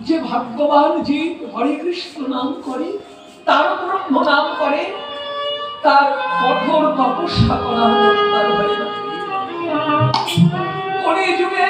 যে ভাগ্যবান জীব হরে কৃষ্ণ নাম করে, তার ব্রহ্ম নাম করে, তার কঠোর তপস্যা করা দরকার হয় না। কলিযুগে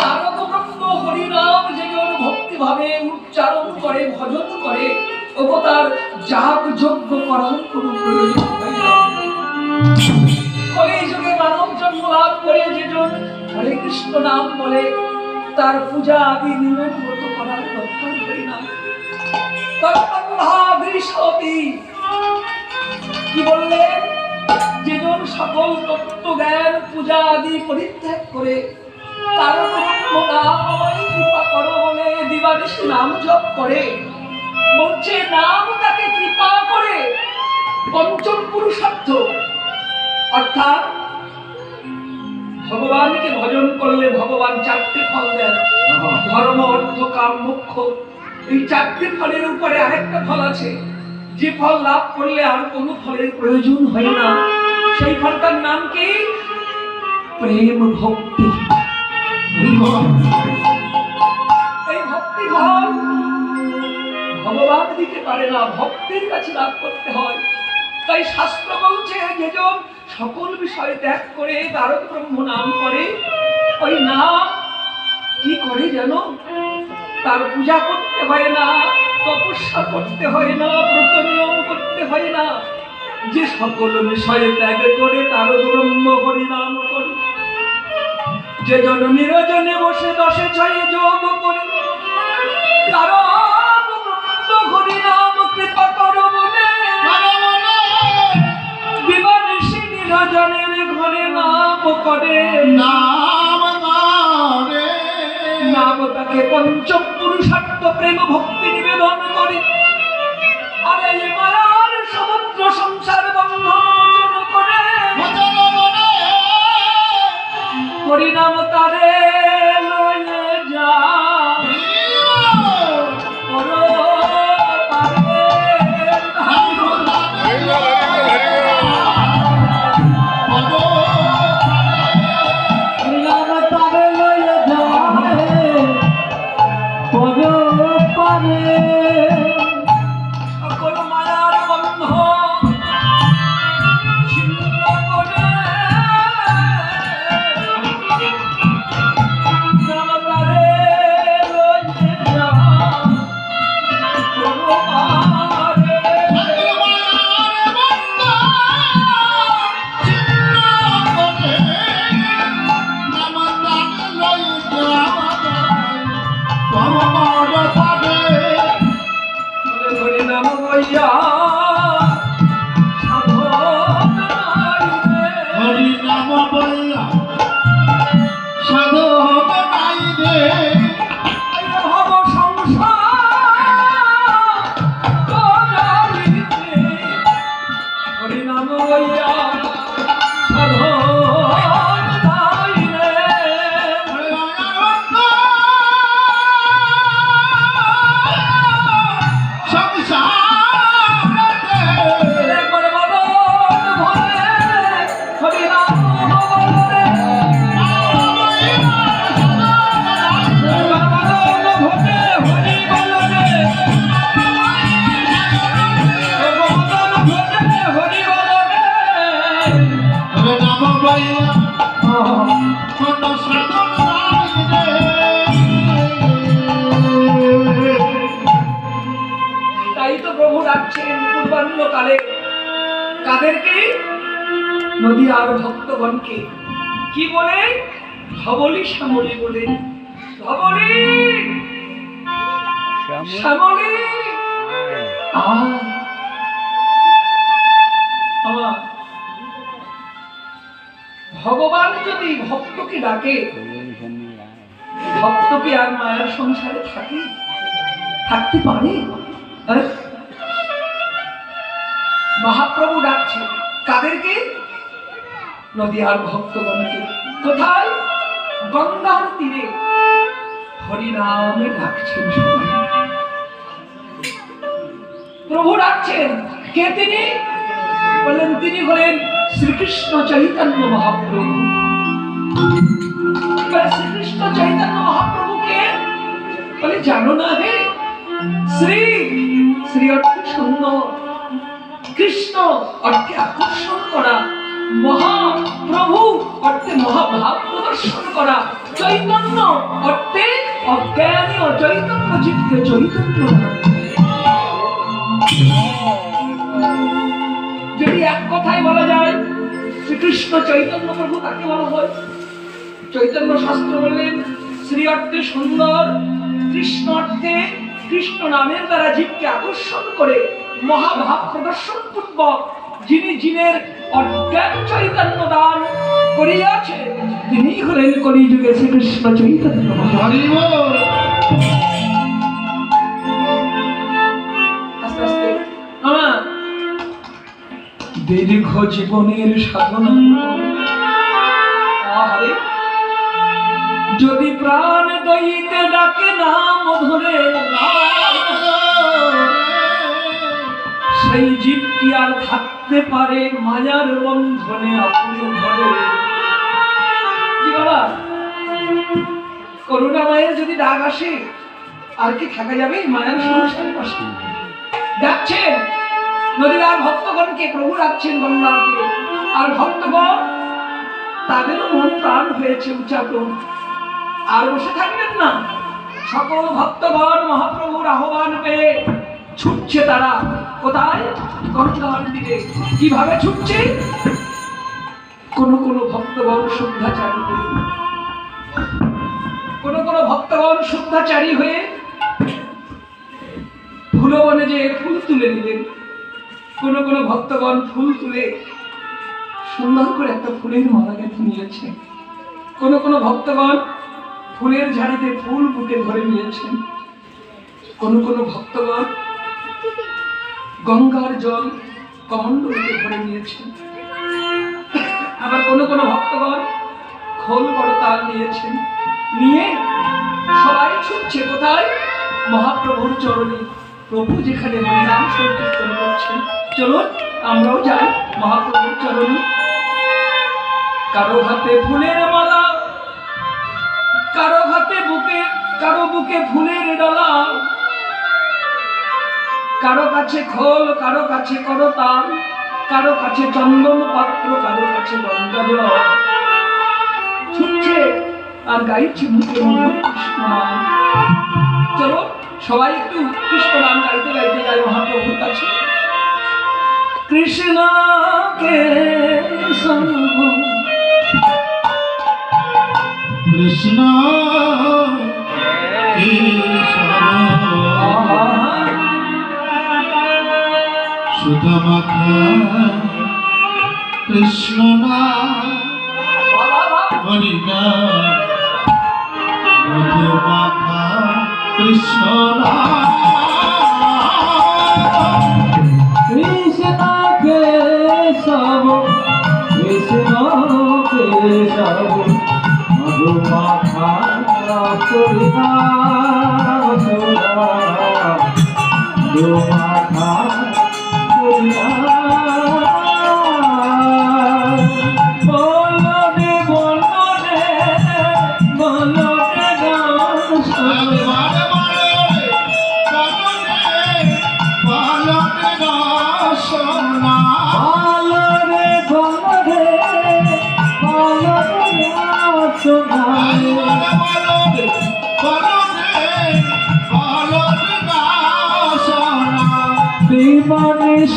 তারক ব্রহ্ম হরিনাম যেজন ভক্তিভাবে উচ্চারণ করে, ভজন করে, ওগো তার যাগ যজ্ঞ করার কোনো প্রয়োজন হয় না। কলিযুগে মানব জন্ম লাভ করে যেজন হরে কৃষ্ণ নাম বলে, তার পূজা আদি নিয়ম মতো করার দরকার হয় না। কি বললেন? যেজন সকল তত্ত্ব জ্ঞান পূজা আদি পরিত্যাগ করে তার কৃপা করো বলে দিবানিশি নাম জপ করে, বলছে নাম তাকে কৃপা করে। পঞ্চম পুরুষার্থ, অর্থাৎ ভগবানকে ভজন করলে ভগবান চারটি ফল দেন, ধর্ম অর্থ কাম মোক্ষ। এই চারটি ফলের উপরে আরেকটা ফল আছে, যে ফল লাভ করলে আর কোনো ফলের প্রয়োজন হয় না। সেই ফলটার নাম কি? প্রেম ভক্তি। এই ভক্তি ফল ভগবান দিতে পারে না, ভক্তির কাছে লাভ করতে হয়। তাই শাস্ত্র বলছে যেজন সকল বিষয় ত্যাগ করে তারক ব্রহ্ম নাম করে, ওই নাম কি করে জানো? তার পূজা করতে হয় না, তপস্যা করতে হয় না, ব্রত নিয়ম করতে হয় না। যে সকল বিষয়ে ত্যাগ করে তারক ব্রহ্ম হরি নাম করে, যে জন নিরজনে বসে দশে ছয়ে যোগ করে, তারক ব্রহ্ম হরি নাম কৃপা করো বলে দিবানিশি নিরজনের ঘরে নাম করে, নাম তাকে পঞ্চম পুরুষার্থ প্রেম ভক্তি নিবেদন করে। আর এই মায়ার সমুদ্র সংসার বন্ধন মোচন করে হরিনাম তারে লয়ে যা পূর্বাহ্নকালে কাদেরকে? নদীয়ার ভক্তগণকে। কি বলে? ধবলি শ্যামলি বলে। ধবলি শ্যামলি ভগবান যদি ভক্তকে ডাকে, ভক্ত কি আর মায়ের সংসারে থাকে? থাকতে পারে? মহাপ্রভু ডাকছে কাদেরকে? নদীয়ার ভক্তগণকে। কোথায়? গঙ্গার তীরে হরিনামে ডাকছেন সবাই। প্রভু ডাকছেন। কে তিনি? বললেন তিনি হলেন শ্রীকৃষ্ণ চৈতন্য মহাপ্রভু। শ্রীকৃষ্ণ চৈতন্য মহাপ্রভুকে বলে জানো না হে, শ্রী শ্রী অর্থে সুন্দর, কৃষ্ণ অর্থে আকর্ষণ করা, মহাপ্রভু অর্থে মহাভাব প্রদর্শন করা, চৈতন্য অর্থে অজ্ঞানী ও চৈতন্য জীবকে চৈতন্য। যদি এক কথায় বলা যায় শ্রীকৃষ্ণ চৈতন্য প্রভু তাকে বলা হয়। চৈতন্য শাস্ত্র বললেন শ্রী অর্থে সুন্দর, কৃষ্ণ অর্থে কৃষ্ণ নামের দ্বারা জীবকে আকর্ষণ করে মহাভাব প্রদর্শন পূর্বক যিনি জীবের অজ্ঞান চৈতন্য দান করিয়াছে তিনি হলেন কলিযুগে শ্রীকৃষ্ণ চৈতন্য। আস্তে আস্তে দীর্ঘ জীবনের সাধনা যদি প্রাণ দইতে ডাকে নাম ধরে, সেই জীব কি আর থাকতে পারে মায়ার বন্ধনে আপনি ধরে? কি বাবা, করুণা মায়ের যদি ডাক আসে আর কি থাকা যাবে মায়ার সংসারে পাশে? ডাকছেন নদীর আর ভক্তগণকে, প্রভু ডাকছেন গঙ্গাকে, আর ভক্তগণ তাদেরও মন প্রাণ হয়েছে উচ্চাটন, আর বসে থাকবেন না। সকল ভক্তগণ মহাপ্রভুর আহ্বান পেয়ে ছুটছে তারা কোথায়? গঙ্গার তীরে। কিভাবে ছুটছে? কোন কোন ভক্তগণ শুদ্ধাচারী হয়ে, কোন কোন ভক্তগণ শুদ্ধাচারী হয়ে ফুলবনে যে ফুল তুলে নিলেন, কোন কোন ভক্তগণ ফুল তুলে সুন্দর করে একটা ফুলের মালা গেঁথে নিয়েছেন, কোন কোন ভক্তগণ ফুলের ঝাড়িতে ফুল বুকে ধরে নিয়েছেন, কোন কোন ভক্তগণ গঙ্গার জল কমণ্ডলুতে ধরে নিয়েছেন, আবার কোন কোন ভক্তগণ খোল করতাল নিয়েছেন। নিয়ে সবাই ছুটছে কোথায়? মহাপ্রভুর চরণে। প্রভু যেখানে হরিনাম সংকীর্তন করছেন, চলুন আমরাও যাই মহাপ্রভুর চরণে। কারো হাতে ফুলের মালা, কারো হাতে বুকে, কারো বুকে ফুলের ডালা, কারো কাছে খোল, কারো কাছে করতাল, কারো কাছে চন্দন পাত্র, কারো কাছে গঙ্গা জল। ছুটছে আর গাইছে মুখে মধুর কৃষ্ণ নাম। চলো সবাই একটু কৃষ্ণ নাম গাইতে গাইতে যাই মহাপ্রভুর কাছে। কৃষ্ণকে সঙ্গ, কৃষ্ণ সুধমাখা কৃষ্ণ হরিনা মধুমাখা কৃষ্ণ কৃষ্ণকে সব, কৃষ্ণকে সব মধুমাখা করিনা মধুমাখা করিনা। বলনে বলনে বলনে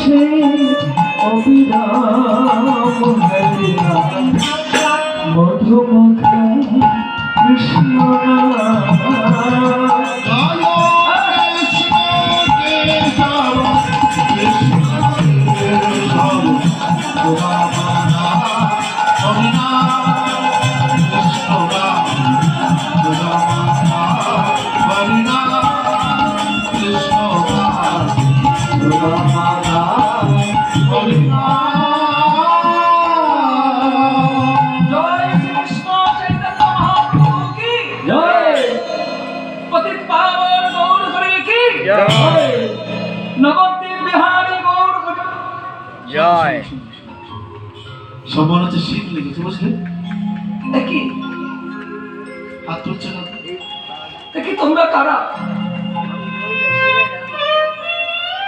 সে অবিরাম মধুমুখা কৃষ্ণ সবার হচ্ছে শীত লেগেছে বুঝলে? দেখি হাত তুলছে না, দেখি তোমরা কারা?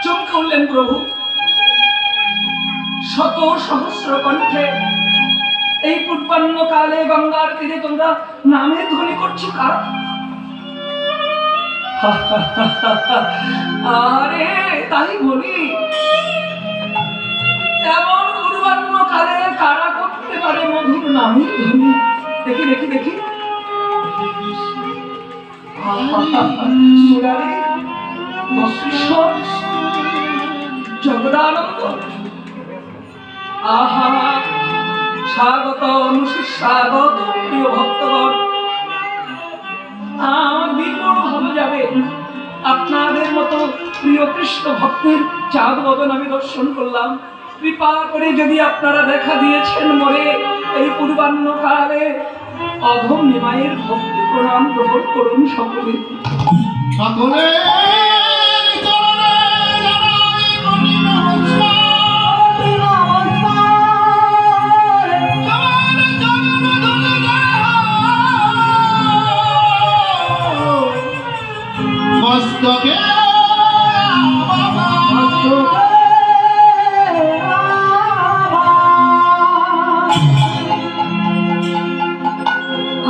চমকে উঠলেন প্রভু। শত সহস্র কণ্ঠে এই পূর্বাহ্ন কালে গঙ্গার তীরে তোমরা নামের ধ্বনি করছো কারা? আরে তাই বলি, এমন পূর্বাহ্ন কালে কারা করতে পারে মধুর নামের ধ্বনি? দেখি দেখি দেখি। মুরারি, বক্রেশ্বর, জগদানন্দ। আহা, স্বাগত সুস্বাগত প্রিয় ভক্তগণ। আমার বিপুল ভালো যাবে আপনাদের মতো প্রিয় কৃষ্ণ ভক্তের চাঁদ বদন আমি দর্শন করলাম। কৃপা করে যদি আপনারা দেখা দিয়েছেন মোরে এই পূর্বাহ্ন কালে, অধম নিমায়ের ভক্তি প্রণাম গ্রহণ করুন সকলে। সকলে মস্তকে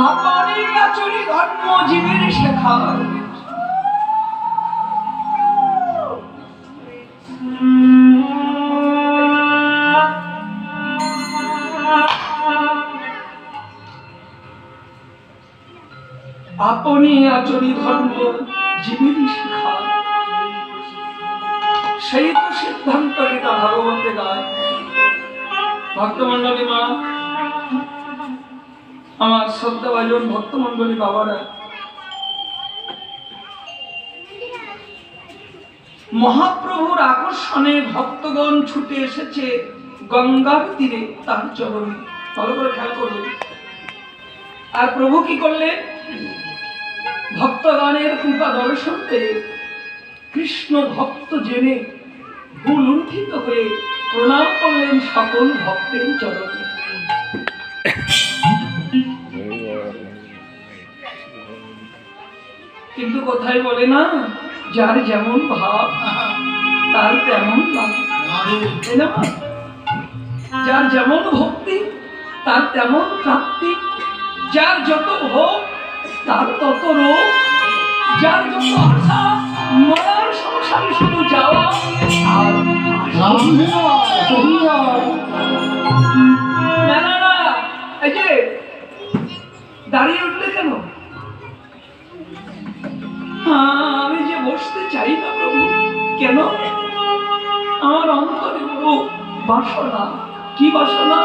আপনি আচরি ধর্ম জীবের শেখা, আপনি আচরি ধর্ম জীবের শিখা। সেই তো সিদ্ধান্ত গীতা ভাগবতে গায়। ভক্তমন্ডলী মা, আমার শ্রদ্ধাভাজন ভক্তমন্ডলী বাবারা, মহাপ্রভুর আকর্ষণে ভক্তগণ ছুটে এসেছে গঙ্গার তীরে তার চরণে। ভালো করে খেয়াল করবেন। আর প্রভু কি করলেন? ভক্তগণের কৃপা দর্শন পেয়ে কৃষ্ণ ভক্ত জেনে ভুল লুণ্ঠিত হয়ে প্রণাম করলেন সকল ভক্তের চরণে। কিন্তু কোথায় বলে না, যার যেমন ভাব তার তেমন লাভ, তাই না? যার যেমন ভক্তি তার তেমন প্রাপ্তি, যার যত ভোগ তার তত রোগ, যার যত আশা মায়ার সংসারে শুধু যাওয়া আর না না না। এই যে দাঁড়িয়ে উঠলে কেন? আমি যে বসতে চাই না প্রভু। কেন? আমার অন্তরে বড় বাসনা। কি বাসনা?